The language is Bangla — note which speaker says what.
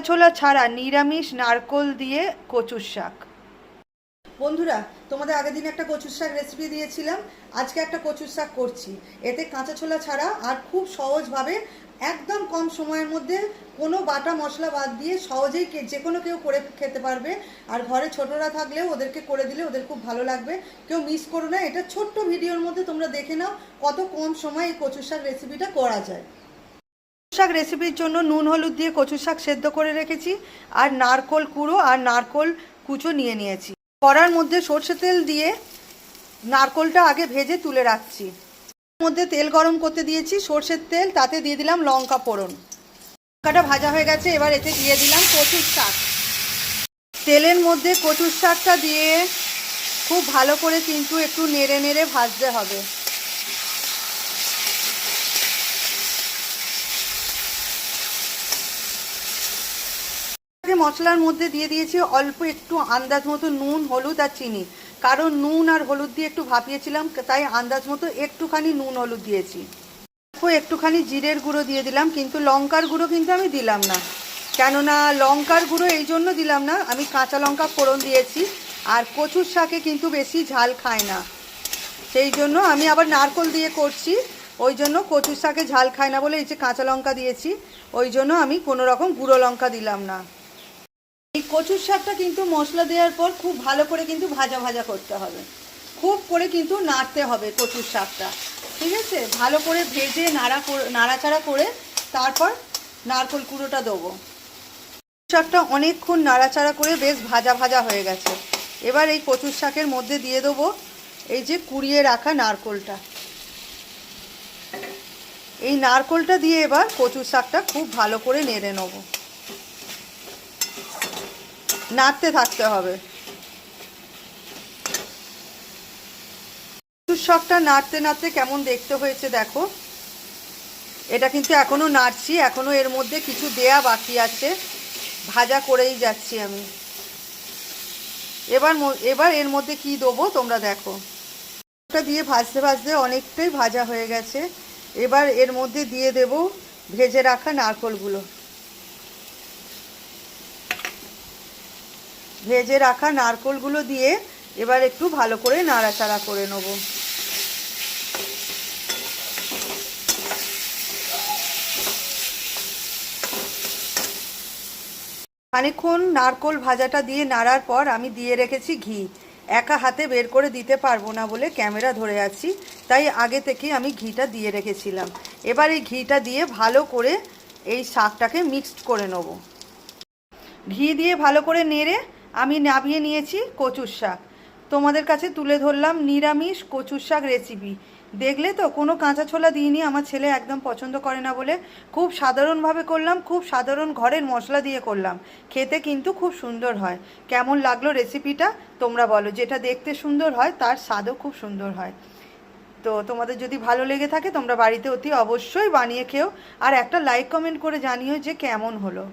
Speaker 1: ছোলা ছাড়া নিরামিষ নারকোল দিয়ে কচুর শাক। বন্ধুরা, তোমাদের আগের দিন একটা কচুর শাক রেসিপি দিয়েছিলাম, আজকে একটা কচুর শাক করছি। এতে কাঁচা ছোলা ছাড়া আর খুব সহজভাবে একদম কম সময়ের মধ্যে কোনো বাটা মশলা বাদ দিয়ে সহজেই যে কোনো কেউ করে খেতে পারবে। আর ঘরে ছোটরা থাকলেও ওদেরকে করে দিলে ওদের খুব ভালো লাগবে। কেউ মিস করো না, এটা ছোট্ট ভিডিওর মধ্যে তোমরা দেখে নাও কত কম সময় এই কচুর শাক রেসিপিটা করা যায়। শাক রেসিপির জন্য নুন হলুদ দিয়ে কচুর শাক সেদ্ধ করে রেখেছি, আর নারকোল কুড়ো আর নারকোল কুচো নিয়ে নিয়েছি। কড়ার মধ্যে সর্ষে তেল দিয়ে নারকোলটা আগে ভেজে তুলে রাখছি। মধ্যে তেল গরম করতে দিয়েছি, সর্ষের তেল, তাতে দিয়ে দিলাম লঙ্কা ফোড়ন। লঙ্কাটা ভাজা হয়ে গেছে, এবার এতে দিয়ে দিলাম কচুর শাক। তেলের মধ্যে কচুর শাকটা দিয়ে খুব ভালো করে কিন্তু একটু নেড়ে নেড়ে ভাজতে হবে। মশলার মধ্যে দিয়ে দিয়েছি অল্প একটু আন্দাজ মতো নুন, হলুদ আর চিনি। কারণ নুন আর হলুদ দিয়ে একটু ভাপিয়েছিলাম, তাই আন্দাজ মতো একটুখানি নুন হলুদ দিয়েছি। একটুখানি জিরের গুঁড়ো দিয়ে দিলাম, কিন্তু লঙ্কার গুঁড়ো কিন্তু আমি দিলাম না। কেননা লঙ্কার গুঁড়ো এই জন্য দিলাম না, আমি কাঁচা লঙ্কা ফোড়ন দিয়েছি, আর কচুর শাকে কিন্তু বেশি ঝাল খায় না, সেই জন্য আমি আবার নারকোল দিয়ে করছি, ওই জন্য কচুর শাকে ঝাল খায় না বলে এই যে কাঁচা লঙ্কা দিয়েছি, ওই জন্য আমি কোনো রকম গুঁড়ো লঙ্কা দিলাম না। এই কচুর শাকটা কিন্তু মশলা দেওয়ার পর খুব ভালো করে কিন্তু ভাজা ভাজা করতে হবে, খুব করে কিন্তু নাড়তে হবে কচুর শাকটা, ঠিক আছে? ভালো করে ভেজে নাড়াচাড়া করে তারপর নারকোল কুড়োটা দেবো। শাকটা অনেকক্ষণ নাড়াচাড়া করে বেশ ভাজা ভাজা হয়ে গেছে। এবার এই কচুর শাকের মধ্যে দিয়ে দেবো এই যে কুড়িয়ে রাখা নারকোলটা। এই নারকোলটা দিয়ে এবার কচুর শাকটা খুব ভালো করে নেড়ে নেব, নাড়তে থাকতে হবে। কচুর শাকটা নাড়তে নাড়তে কেমন দেখতে হয়েছে দেখো। এটা কিন্তু এখনো নাড়ছি, এখনো এর মধ্যে কিছু দেয়া বাকি আছে, ভাজা করেই যাচ্ছি আমি। এবার এর মধ্যে কি দেবো তোমরা দেখো। এটা দিয়ে ভাজতে ভাজতে অনেকটাই ভাজা হয়ে গেছে। এবার এর মধ্যে দিয়ে দেব ভেজে রাখা নারকোলগুলো। ভেজে রাখা নারকোলগুলো দিয়ে এবার একটু ভালো করে নাড়াচাড়া করে নেব। খানিকক্ষণ নারকোল ভাজাটা দিয়ে নাড়ার পর আমি দিয়ে রেখেছি ঘি। একা হাতে বের করে দিতে পারবো না বলে ক্যামেরা ধরে আছি, তাই আগে থেকেই আমি ঘিটা দিয়ে রেখেছিলাম। এবার এই ঘিটা দিয়ে ভালো করে এই শাকটাকে মিক্সড করে নেব। ঘি দিয়ে ভালো করে নেড়ে আমি নামিয়ে নিয়েছি কচুর শাক। তোমাদের কাছে তুলে ধরলাম নিরামিষ কচুর শাক রেসিপি। দেখলে তো, কোনো কাঁচা ছোলা দিইনি, আমার ছেলে একদম পছন্দ করে না বলে খুব সাধারণভাবে করলাম, খুব সাধারণ ঘরের মশলা দিয়ে করলাম। খেতে কিন্তু খুব সুন্দর হয়। কেমন লাগলো রেসিপিটা তোমরা বলো। যেটা দেখতে সুন্দর হয় তার স্বাদও খুব সুন্দর হয়। তো তোমাদের যদি ভালো লেগে থাকে তোমরা বাড়িতে অতি অবশ্যই বানিয়ে খেও, আর একটা লাইক কমেন্ট করে জানিও যে কেমন হলো।